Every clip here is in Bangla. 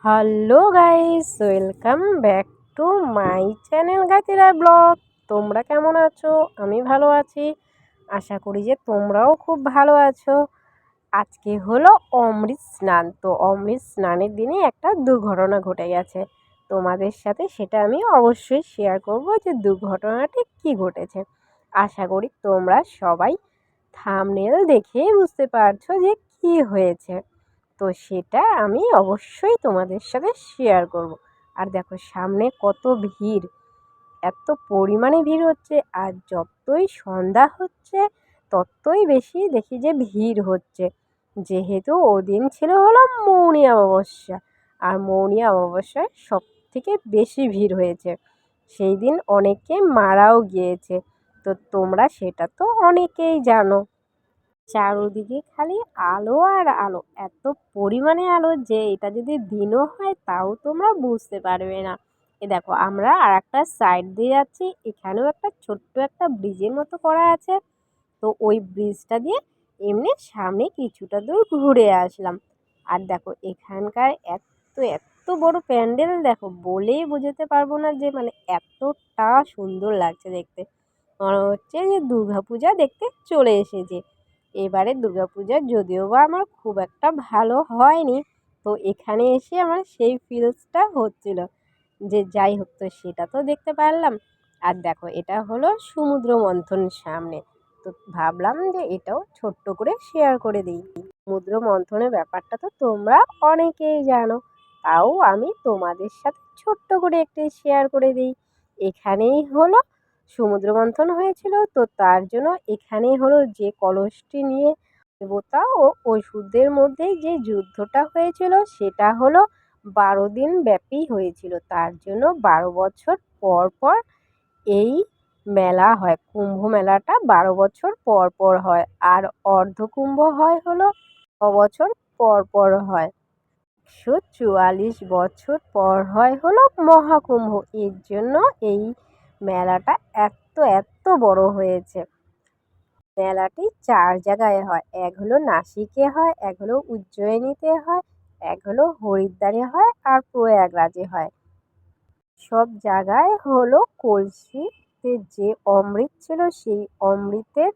Hello guys, welcome back to my channel Gatira blog. তোমরা কেমন আছো? আমি ভালো আছি। আশা করি যে তোমরাও খুব ভালো আছো। আজকে হলো অমৃত স্নান। তো অমৃত স্নানের দিনে একটা দুর্ঘটনা ঘটে গেছে। তোমাদের সাথে সেটা আমি অবশ্যই শেয়ার করব যে দুর্ঘটনাটি কি ঘটেছে। আশা করি তোমরা সবাই থাম্বনেল দেখেই বুঝতে পারছো যে কি হয়েছে। তো সেটা আমি অবশ্যই তোমাদের সাথে শেয়ার করব। আর দেখো সামনে কত ভিড়, এত পরিমাণে ভিড় হচ্ছে। আর যতই সন্ধ্যা হচ্ছে ততই বেশি দেখি যে ভিড় হচ্ছে, যেহেতু ওদিন ছিল হলো মৌনী অমাবস্যা। আর মৌনী অমাবস্যায় সব থেকে বেশি ভিড় হয়েছে। সেই দিন অনেকে মারাও গিয়েছে। তো তোমরা সেটা তো অনেকেই জানো। চারদিকে খালি আলো আর আলো, এত পরিমাণে আলো যে এটা যদি দিনও হয় তাও তোমরা বুঝতে পারবে না। এ দেখো আমরা আর একটা সাইড দিয়ে যাচ্ছি, এখানেও একটা ছোট্ট একটা ব্রিজের মতো করা আছে। তো ওই ব্রিজটা দিয়ে এমনি সামনে কিছুটা দূর ঘুরে আসলাম। আর দেখো এখানকার এত এত বড় প্যান্ডেল, দেখো বলেই বোঝাতে পারবো না যে মানে এতটা সুন্দর লাগছে দেখতে। মনে হচ্ছে যে দুর্গাপূজা দেখতে চলে এসেছে। এবারে দুর্গাপূজা যদিও বা আমার খুব একটা ভালো হয়নি, তো এখানে এসে আমার সেই ফিলসটা হচ্ছিল যে যাই হোক, তো সেটা তো দেখতে পারলাম। আর দেখো এটা হলো সমুদ্র মন্থন সামনে। তো ভাবলাম যে এটাও ছোট্ট করে শেয়ার করে দিই। সমুদ্র মন্থনের ব্যাপারটা তো তোমরা অনেকেই জানো, তাও আমি তোমাদের সাথে ছোট্ট করে একটু শেয়ার করে দিই। এখানেই হলো সমুদ্র মন্থন হয়েছিল। তো তার জন্য এখানেই হলো যে কলসটি নিয়ে দেবতা ও অসুরদের মধ্যে যে যুদ্ধটা হয়েছিল সেটা হলো 12 দিন ব্যাপী হয়েছিল। তার জন্য 12 বছর পর পর এই মেলা হয়। কুম্ভ মেলাটা 12 বছর পর পর হয়। আর অর্ধকুম্ভ হয় হলো বছর পর পর হয়। 144 বছর পর হয় হলো মহাকুম্ভ। এর জন্য এই মেলাটা এত এত বড় হয়েছে। মেলাটি 4 জায়গায় হয়। এক হলো নাসিকে হয়, এক হলো উজ্জয়িনীতে হয়, এক হলো হরিদ্বারে হয়, আর প্রয়াগরাজে হয়। সব জায়গায় হলো কলসিতে যে অমৃত ছিল সেই অমৃতের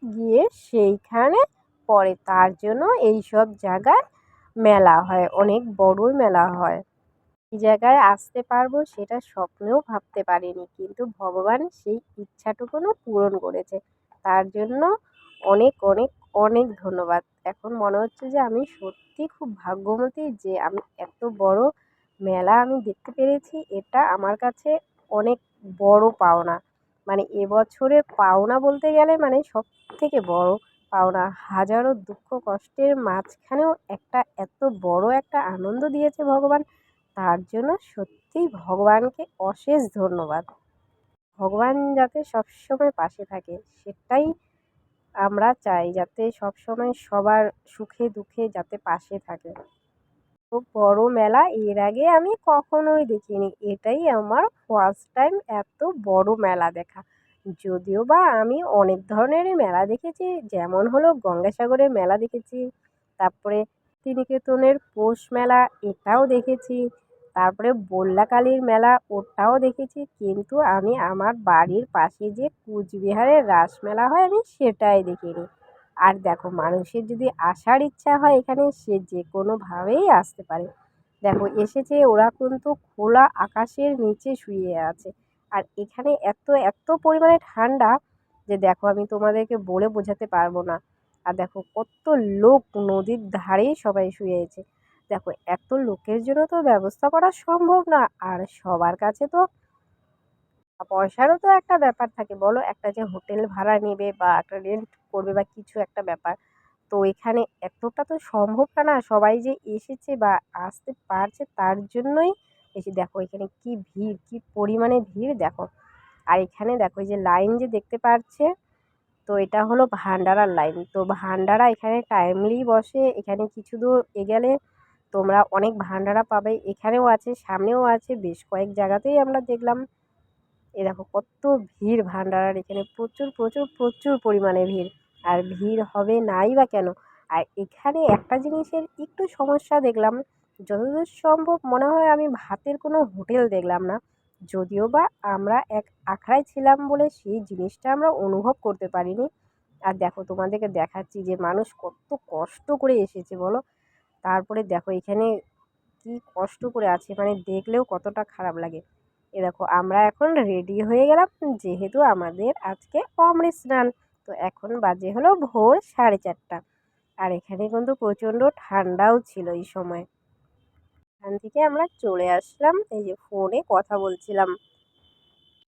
গিয়ে সেইখানে পড়ে। তার জন্য এই সব জায়গায় মেলা হয়, অনেক বড়ই মেলা হয়। এই জায়গায় আসতে পারবো সেটা স্বপ্নেও ভাবতে পারিনি, কিন্তু ভগবান সেই ইচ্ছাটুকুনও পূরণ করেছে। তার জন্য অনেক অনেক অনেক ধন্যবাদ। এখন মনে হচ্ছে যে আমি সত্যি খুব ভাগ্যবতী যে আমি এত বড় মেলা আমি দেখতে পেরেছি। এটা আমার কাছে অনেক বড় পাওনা। মানে এবছরের পাওনা বলতে গেলে মানে সব থেকে বড় পাওনা। হাজারো দুঃখ কষ্টের মাঝখানেও একটা এত বড় একটা আনন্দ দিয়েছে ভগবান। তার জন্য সত্যিই ভগবানকে অশেষ ধন্যবাদ। ভগবান যাতে সবসময় পাশে থাকে সেটাই আমরা চাই, যাতে সবসময় সবার সুখে দুঃখে যাতে পাশে থাকে। খুব বড় মেলা এর আগে আমি কখনোই দেখিনি। এটাই আমার ফার্স্ট টাইম এত বড় মেলা দেখা। যদিও বা আমি অনেক ধরনেরই মেলা দেখেছি, যেমন হলো গঙ্গাসাগরের মেলা দেখেছি, তারপরে শান্তিনিকেতনের পৌষ মেলা এটাও দেখেছি, তারপরে বল্লাকালীর মেলা ওটাও দেখেছি, কিন্তু আমি আমার বাড়ির পাশে যে কুচবিহারের রাসমেলা হয় আমি সেটাই দেখিনি। আর দেখো মানুষের যদি আসার ইচ্ছা হয় এখানে সে যে কোনোভাবেই আসতে পারে। দেখো এসেছে ওরা কিন্তু খোলা আকাশের নিচে শুয়ে আছে। আর এখানে এত এত পরিমাণে ঠান্ডা যে দেখো আমি তোমাদেরকে বলে বোঝাতে পারবো না। আর দেখো কত লোক নদীর ধারেই সবাই শুয়ে আছে। দেখো এত লোকের জন্য তো ব্যবস্থা করা সম্ভব না। আর সবার কাছে তো পয়সারও তো একটা ব্যাপার থাকে, বলো? একটা যে হোটেল ভাড়া নেবে বা একটা রেন্ট করবে বা কিছু একটা ব্যাপার। তো এখানে এতটা তো সম্ভব না সবাই যে এসেছে বা আসতে পারছে তার জন্যই এসে। দেখো এখানে কি ভিড়, কি পরিমাণে ভিড় দেখো। আর এখানে দেখো এই যে লাইন যে দেখতে পাচ্ছে, তো এটা হলো ভান্ডারার লাইন। তো ভান্ডারা এখানে টাইমলি বসে। এখানে কিছু দূর এগেলে তোমরা অনেক ভান্ডারা পাবে। এখানেও আছে, সামনেও আছে, বেশ কয়েক জায়গাতেই আমরা দেখলাম। এ দেখো কত ভিড় ভান্ডারার এখানে, প্রচুর প্রচুর প্রচুর পরিমাণে ভিড়। আর ভিড় হবে নাই বা কেন। আর এখানে একটা জিনিসের একটু সমস্যা দেখলাম, যতদূর সম্ভব মনে হয় আমি ভাতের কোনো হোটেল দেখলাম না। যদিও বা আমরা এক আখড়ায় ছিলাম বলে সেই জিনিসটা আমরা অনুভব করতে পারিনি। আর দেখো তোমাদেরকে দেখাচ্ছি যে মানুষ কত কষ্ট করে এসেছে বলো। তারপরে দেখো এখানে কি কষ্ট করে আছে মানে দেখলেও কতটা খারাপ লাগে। এ দেখো আমরা এখন রেডি হয়ে গেলাম যেহেতু আমাদের আজকে অমৃত স্নান। তো এখন বাজে হলো ভোর 4:30। আর এখানে কিন্তু প্রচণ্ড ঠান্ডাও ছিল এই সময়। এখান থেকে আমরা চলে আসলাম, এই যে ফোনে কথা বলছিলাম।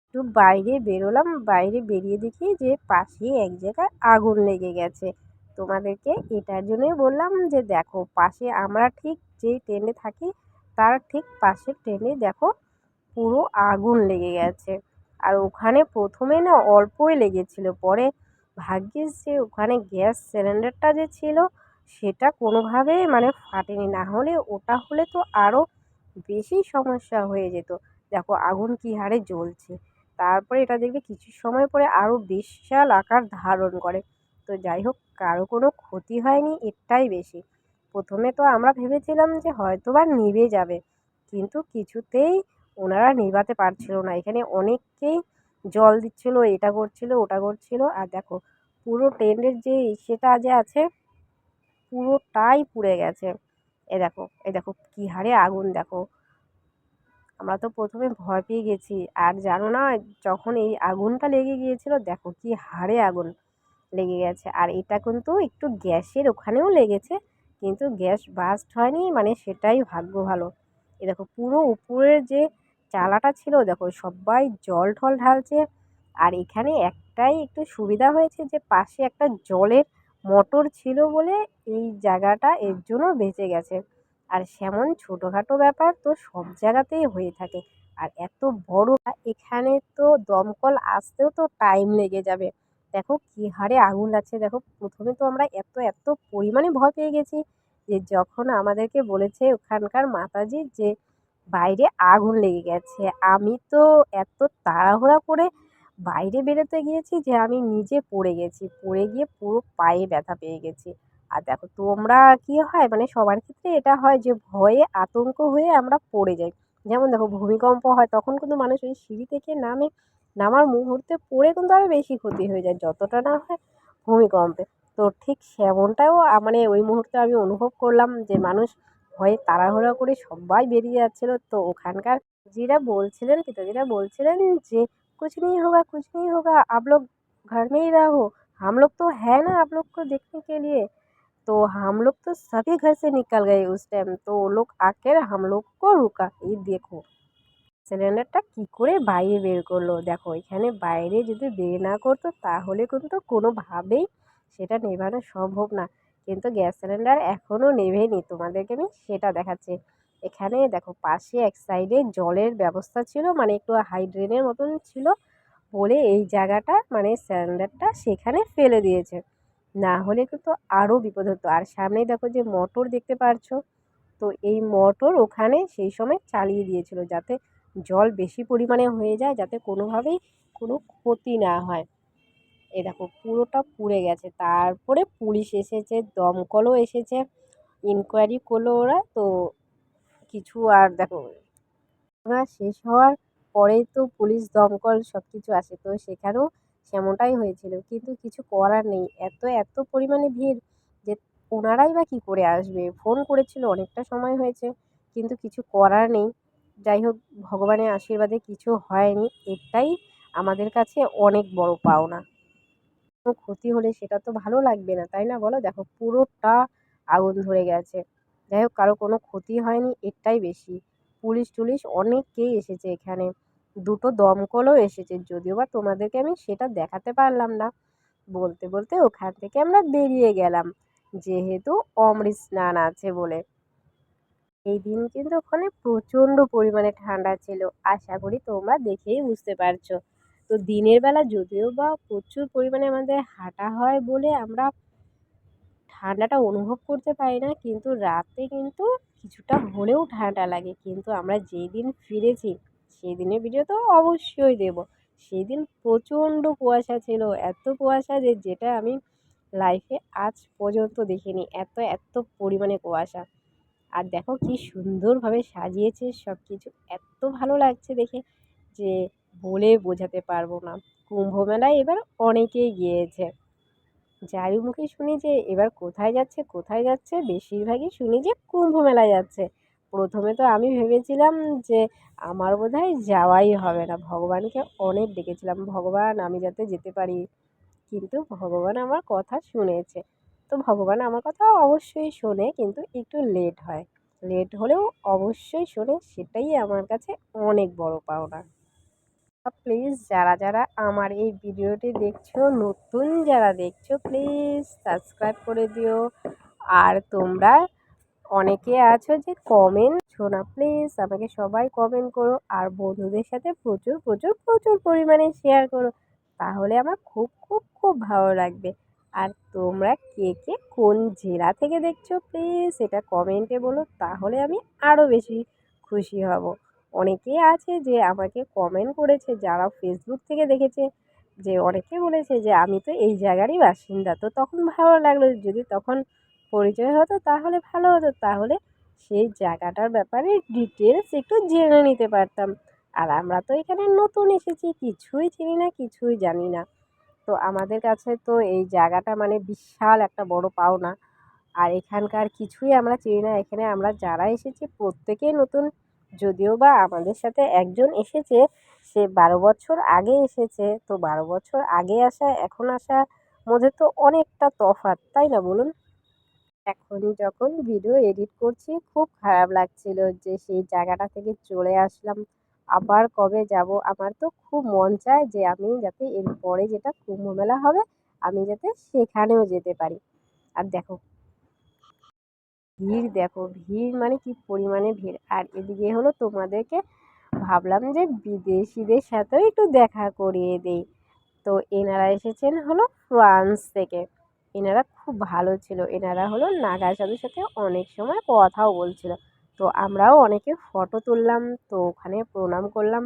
একটু বাইরে বেরোলাম, বাইরে বেরিয়ে দেখি যে পাশে এক জায়গায় আগুন লেগে গেছে। তোমাদেরকে এটার জন্যই বললাম যে দেখো পাশে আমরা ঠিক যেই ট্রেনে থাকি তার ঠিক পাশের ট্রেনে দেখো পুরো আগুন লেগে গেছে। আর ওখানে প্রথমে না অল্পই লেগেছিল, পরে ভাগ্যিস যে ওখানে গ্যাস সিলিন্ডারটা যে ছিল সেটা কোনোভাবে মানে ফাটেনি, না হলে ওটা হলে তো আরও বেশি সমস্যা হয়ে যেত। দেখো আগুন কী হারে জ্বলছে। তারপরে এটা দেখবে কিছু সময় পরে আরও বিশাল আকার ধারণ করে। তো যাই হোক কারো কোনো ক্ষতি হয়নি, এটাই বেশি। প্রথমে তো আমরা ভেবেছিলাম যে হয়তোবা নিভে যাবে, কিন্তু কিছুতেই ওনারা নেভাতে পারছিল না। এখানে অনেককেই জল দিচ্ছিল, এটা করছিল ওটা করছিল। আর দেখো পুরো টেন্টের যে সেটা যে আছে পুরোটাই পুড়ে গেছে। এ দেখো কী হারে আগুন দেখো। আমরা তো প্রথমে ভয় পেয়ে গেছি। আর জানো না যখন এই আগুনটা লেগে গিয়েছিল দেখো কী হারে আগুন লেগে গেছে। আর এটা কিন্তু একটু গ্যাসের ওখানেও লেগেছে, কিন্তু গ্যাস বাস্ট হয়নি, মানে সেটাই ভাগ্য ভালো। এ দেখো পুরো উপরের যে চালাটা ছিল দেখো সবাই জল ঠল ঢালছে। আর এখানে একটাই একটু সুবিধা হয়েছে যে পাশে একটা জলের মোটর ছিল বলে এই জায়গাটা এর জন্য বেঁচে গেছে। আর সেমন ছোটোখাটো ব্যাপার তো সব জায়গাতেই হয়ে থাকে। আর এত বড় এখানে তো দমকল আসতেও তো টাইম লেগে যাবে। দেখো কী হারে আগুন লাগছে দেখো। প্রথমে তো আমরা এত এত পরিমাণে ভয় পেয়ে গেছি যে যখন আমাদেরকে বলেছে ওখানকার মাতাজি যে বাইরে আগুন লেগে গেছে, আমি তো এত তাড়াহুড়া করে বাইরে বেরোতে গিয়েছি যে আমি নিজে পড়ে গেছি, পড়ে গিয়ে পুরো পায়ে ব্যথা পেয়ে গেছি। আর দেখো তোমরা কি হয় মানে সবার ক্ষেত্রে এটা হয় যে ভয়ে আতঙ্ক হয়ে আমরা পড়ে যাই। যেমন দেখো ভূমিকম্প হয় তখন কিন্তু মানুষ ওই সিঁড়ি থেকে নামে, নামার মুহূর্তে পড়ে কিন্তু আরও বেশি ক্ষতি হয়ে যায় যতটা না হয় ভূমিকম্পে। তো ঠিক সেমনটাও মানে ওই মুহূর্তে আমি অনুভব করলাম যে মানুষ ভয়ে তাড়াহুড়া করে সবাই বেরিয়ে যাচ্ছিল। তো ওখানকার পিতাজিরা বলছিলেন যে कुछ नहीं होगा आप लोग घर में ही रहो, हम लोग तो है ना आप लोग को देखने के लिए। तो हम लोग तो सभी घर से निकल गए उस टाइम, तो वो लोग आकर हम लोग को रुका, ये देखो সিলিন্ডারটা কী করে বাইরে বের করলো। দেখো এখানে বাইরে যদি বের না করতো তাহলে কিন্তু কোনোভাবেই সেটা নেভানো সম্ভব না। কিন্তু গ্যাস সিলিন্ডার এখনও নেভেনি, তোমাদেরকে আমি সেটা দেখাচ্ছি। এখানে দেখো পাশে এক সাইডে জলের ব্যবস্থা ছিল, মানে একটু হাই ড্রেনের মতন ছিল বলে এই জায়গাটা মানে সিলিন্ডারটা সেখানে ফেলে দিয়েছে, না হলে কিন্তু আরও বিপদ হতো। আর সামনেই দেখো যে মোটর দেখতে পারছো, তো এই মোটর ওখানে সেই সময় চালিয়ে দিয়েছিল যাতে জল বেশি পরিমাণে হয়ে যায়, যাতে কোনোভাবেই কোনো ক্ষতি না হয়। এ দেখো পুরোটা পুড়ে গেছে। তারপরে পুলিশ এসেছে, দমকলও এসেছে, ইনকোয়ারি করলো ওরা। তো কিছু আর দেখো ওরা শেষ হওয়ার পরেই তো পুলিশ দমকল সব কিছু আসে, তো সেখানেও সেমনটাই হয়েছিল। কিন্তু কিছু করার নেই, এত এত পরিমাণে ভিড় যে ওনারাই বা কী করে আসবে। ফোন করেছিল অনেকটা সময় হয়েছে, কিন্তু কিছু করার নেই। যাই হোক ভগবানের আশীর্বাদে কিছু হয়নি, এটাই আমাদের কাছে অনেক বড় পাওনা। কোনো ক্ষতি হলে সেটা তো ভালো লাগবে না, তাই না বলো। দেখো পুরোটা আগুন ধরে গেছে। যাই হোক কারো কোনো ক্ষতি হয়নি, এটাই বেশি। পুলিশ টুলিশ অনেকেই এসেছে এখানে, দুটো দমকলও এসেছে, যদিও বা তোমাদেরকে আমি সেটা দেখাতে পারলাম না। বলতে বলতে ওখান থেকে আমরা বেরিয়ে গেলাম যেহেতু অমৃত স্নান আছে বলে। এই দিন কিন্তু ওখানে প্রচণ্ড পরিমাণে ঠান্ডা ছিল, আশা করি তোমরা দেখেই বুঝতে পারছো। তো দিনের বেলা যদিও বা প্রচুর পরিমাণে আমাদের হাঁটা হয় বলে আমরা ঠান্ডাটা অনুভব করতে পারি না, কিন্তু রাতে কিন্তু কিছুটা হলেও ঠান্ডা লাগে। কিন্তু আমরা যেই দিন ফিরেছি সেই দিনের ভিডিও তো অবশ্যই দেবো। সেই দিন প্রচণ্ড কুয়াশা ছিল, এত কুয়াশা যে যেটা আমি লাইফে আজ পর্যন্ত দেখিনি, এত এত পরিমাণে কুয়াশা। আর দেখো কি সুন্দরভাবে সাজিয়েছে সব কিছু, এত ভালো লাগছে দেখে যে বলে বোঝাতে পারবো না। কুম্ভ মেলায় এবার অনেকেই গিয়েছে। যারই মুখে শুনি যে এবার কোথায় যাচ্ছে কোথায় যাচ্ছে, বেশিরভাগই শুনি যে কুম্ভ মেলায় যাচ্ছে। প্রথমে তো আমি ভেবেছিলাম যে আমার বোধহয় যাওয়াই হবে না, ভগবানকে অনেক ডেকেছিলাম ভগবান আমি যাতে যেতে পারি, কিন্তু ভগবান আমার কথা শুনেছে। তো ভগবান আমার কথা অবশ্যই শোনে, কিন্তু একটু লেট হয়, লেট হলেও অবশ্যই শোনে, সেটাই আমার কাছে অনেক বড় পাওনা। প্লিজ যারা যারা আমার এই ভিডিওটি দেখছো, নতুন যারা দেখছো, প্লিজ সাবস্ক্রাইব করে দিও। আর তোমরা অনেকে আছো যে কমেন্ট শোনা, প্লিজ আমাকে সবাই কমেন্ট করো আর বন্ধুদের সাথে প্রচুর প্রচুর প্রচুর পরিমাণে শেয়ার করো, তাহলে আমার খুব খুব খুব ভালো লাগবে। আর তোমরা কে কে কোন জেলা থেকে দেখছো প্লিজ এটা কমেন্টে বলো, তাহলে আমি আরও বেশি খুশি হব। অনেকেই আছে যে আমাকে কমেন্ট করেছে যারা ফেসবুক থেকে দেখেছে, যে অনেকে বলেছে যে আমি তো এই জায়গারই বাসিন্দা, তো তখন ভালো লাগলো, যদি তখন পরিচয় হতো তাহলে ভালো হতো, তাহলে সেই জায়গাটার ব্যাপারে ডিটেলস একটু জেনে নিতে পারতাম। আর আমরা তো এখানে নতুন এসেছি, কিছুই চিনি না কিছুই জানি না, তো আমাদের কাছে তো এই জায়গাটা মানে বিশাল একটা বড় পাওনা। আর এখানকার কিছুই আমরা চিনি না, এখানে আমরা যারা এসেছি প্রত্যেকেই নতুন। যদিও বা আমাদের সাথে একজন এসেছে, সে 12 বছর আগে এসেছে, তো 12 বছর আগে আসা এখন আসার মধ্যে তো অনেকটা তফাৎ, তাই না বলুন? এখন যখন ভিডিও এডিট করছি খুব খারাপ লাগছিল যে সেই জায়গাটা থেকে চলে আসলাম, আবার কবে যাব। আমার তো খুব মন চায় যে আমি যাতে এরপরে যেটা কুম্ভ মেলা হবে আমি যাতে সেখানেও যেতে পারি। আর দেখো ভিড়, দেখো ভিড় মানে কি পরিমাণে ভিড়। আর এদিকে হলো তোমাদেরকে ভাবলাম যে বিদেশিদের সাথেও একটু দেখা করিয়ে দেই। তো এনারা এসেছেন হলো ফ্রান্স থেকে, এনারা খুব ভালো ছিল, এনারা হলো নাগা সাধুর সাথে অনেক সময় কথাও বলছিল। তো আমরাও অনেকে ফটো তুললাম, তো ওখানে প্রণাম করলাম।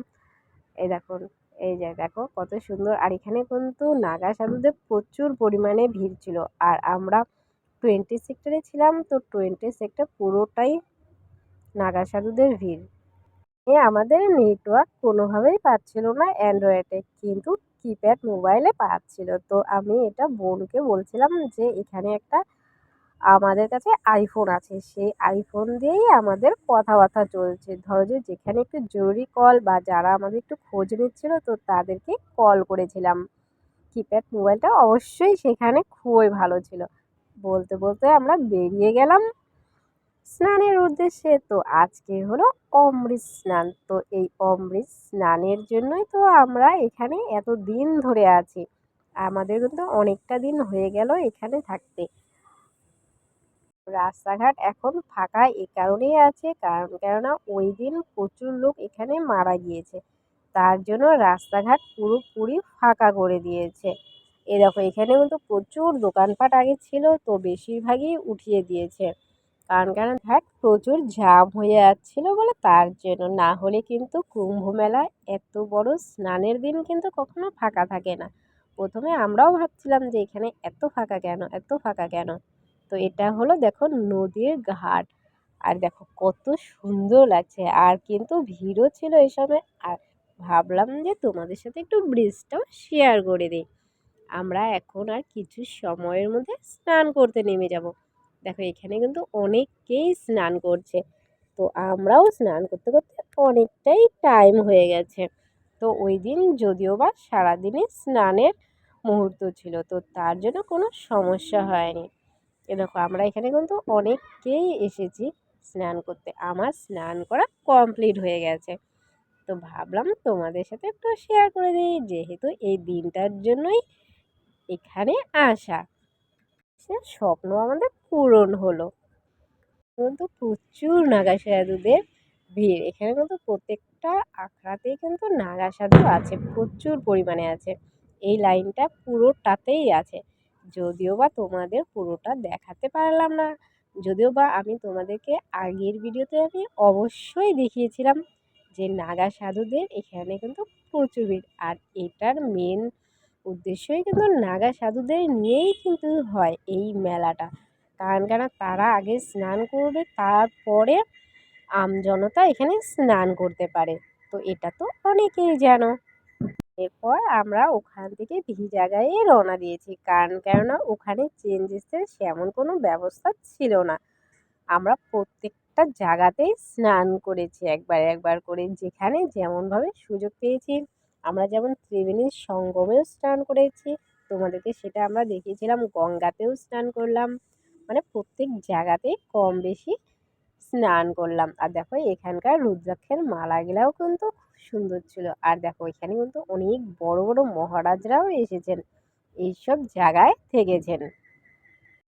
এই দেখুন, এই যে দেখো কত সুন্দর। আর এখানে কিন্তু নাগা সাধুদের প্রচুর পরিমাণে ভিড় ছিল। আর আমরা 20 সেক্টরে ছিলাম, তো 20 সেক্টর পুরোটাই নাগা সাধুদের ভিড়। আমাদের নেটওয়ার্ক কোনোভাবেই পাচ্ছিল না অ্যান্ড্রয়েডে, কিন্তু কিপ্যাড মোবাইলে পাচ্ছিল। তো আমি এটা বোনকে বলছিলাম যে এখানে একটা আমাদের কাছে আইফোন আছে, সেই আইফোন দিয়েই আমাদের কথাবার্তা চলছে। ধরো যে যেখানে একটু জরুরি কল বা যারা আমাদের একটু খোঁজ নিচ্ছিল তো তাদেরকে কল করেছিলাম। কিপ্যাড মোবাইলটা অবশ্যই সেখানে খুবই ভালো ছিল। বলতে বলতে আমরা বেরিয়ে গেলাম স্নানের উদ্দেশ্যে। তো আজকে হলো অমৃত স্নান, তো এই অমৃত স্নানের জন্যই তো আমরা এখানে এত দিন ধরে আছি। আমাদের কিন্তু অনেকটা দিন হয়ে গেল এখানে থাকতে। রাস্তাঘাট এখন ফাঁকা এ কারণেই আছে, কেননা ওই দিন প্রচুর লোক এখানে মারা গিয়েছে, তার জন্য রাস্তাঘাট পুরোপুরি ফাঁকা করে দিয়েছে। এ দেখো এখানে কিন্তু প্রচুর দোকানপাট আগে ছিল, তো বেশিরভাগই উঠিয়ে দিয়েছে, কারণ ঘাট প্রচুর জ্যাম হয়ে যাচ্ছিল বলে, তার জন্য। না হলে কিন্তু কুম্ভ মেলা এত বড় স্নানের দিন কিন্তু কখনো ফাঁকা থাকে না। প্রথমে আমরাও ভাবছিলাম যে এখানে এত ফাঁকা কেন, এত ফাঁকা কেন। তো এটা হলো দেখো নদীর ঘাট, আর দেখো কত সুন্দর লাগছে। আর কিন্তু ভিড়ও ছিল এই সময়। আর ভাবলাম যে তোমাদের সাথে একটু ব্রিজটাও শেয়ার করে দিই। আমরা এখন আর কিছু সময়ের মধ্যে স্নান করতে নেমে যাব। দেখো এখানে কিন্তু অনেকেই স্নান করছে, তো আমরাও স্নান করতে করতে অনেকটাই টাইম হয়ে গেছে। তো ওই দিন যদিও বা সারাদিনে স্নানের মুহূর্ত ছিল, তো তার জন্য কোনো সমস্যা হয়নি। এ দেখো আমরা এখানে কিন্তু অনেকেই এসেছি স্নান করতে, আমার স্নান করা কমপ্লিট হয়ে গেছে। তো ভাবলাম তোমাদের সাথে একটু শেয়ার করে দিই, যেহেতু এই দিনটার জন্যই এখানে আসা, সে স্বপ্ন আমাদের পূরণ হলো। কিন্তু প্রচুর নাগা সাধুদের ভিড়, এখানে কিন্তু প্রত্যেকটা আখড়াতেই কিন্তু নাগা সাধু আছে, প্রচুর পরিমাণে আছে। এই লাইনটা পুরোটাতেই আছে। যদিও বা তোমাদের পুরোটা দেখাতে পারলাম না, যদিও বা আমি তোমাদেরকে আগের ভিডিওতে আমি অবশ্যই দেখিয়েছিলাম যে নাগা সাধুদের এখানে কিন্তু প্রচুর ভিড়। আর এটার মেন উদ্দেশ্যই কিন্তু নাগা সাধুদের নিয়েই কিন্তু হয় এই মেলাটা, কারণ কেন তারা আগে স্নান করবে, তারপরে আমজনতা এখানে স্নান করতে পারে। তো এটা তো অনেকেই জানো। এরপর আমরা ওখান থেকে ভিজা গায়ে রওনা দিয়েছি, কারণ কেননা ওখানে চেঞ্জেসের সেমন কোনো ব্যবস্থা ছিল না। আমরা প্রত্যেকটা জায়গাতেই স্নান করেছি একবার একবার করে, যেখানে যেমনভাবে সুযোগ পেয়েছি। আমরা যেমন ত্রিবেণীর সঙ্গমেও স্নান করেছি, তোমাদেরকে সেটা আমরা দেখিয়েছিলাম, গঙ্গাতেও স্নান করলাম, মানে প্রত্যেক জায়গাতেই কম বেশি স্নান করলাম। আর দেখো এখানকার রুদ্রাক্ষের মালাগুলাও কিন্তু খুব সুন্দর ছিল। আর দেখো এখানে কিন্তু অনেক বড় বড় মহারাজরাও এসেছেন, এইসব জায়গায় থেকেছেন।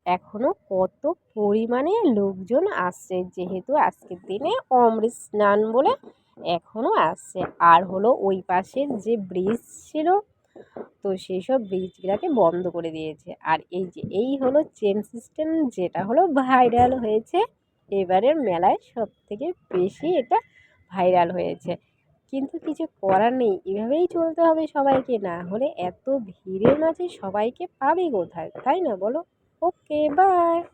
এখনো কত পরিমাণে লোকজন আসছে, যেহেতু আজকের দিনে অমৃত স্নান বলে এখনো আসছে। আর হলো ওই পাশের যে ব্রিজ ছিল, তো সেই সব ব্রিজগুলোকে বন্ধ করে দিয়েছে। আর এই যে এই হলো চেন সিস্টেম, যেটা হলো ভাইরাল হয়েছে এবারের মেলায়, সব থেকে বেশি এটা ভাইরাল হয়েছে। কিন্তু কিছু করার নেই, এভাবেই চলতে হবে সবাইকে, না হলে এত ভিড়ের মাঝে সবাইকে পাবে কোথায়, তাই না বলো? ওকে, বাই।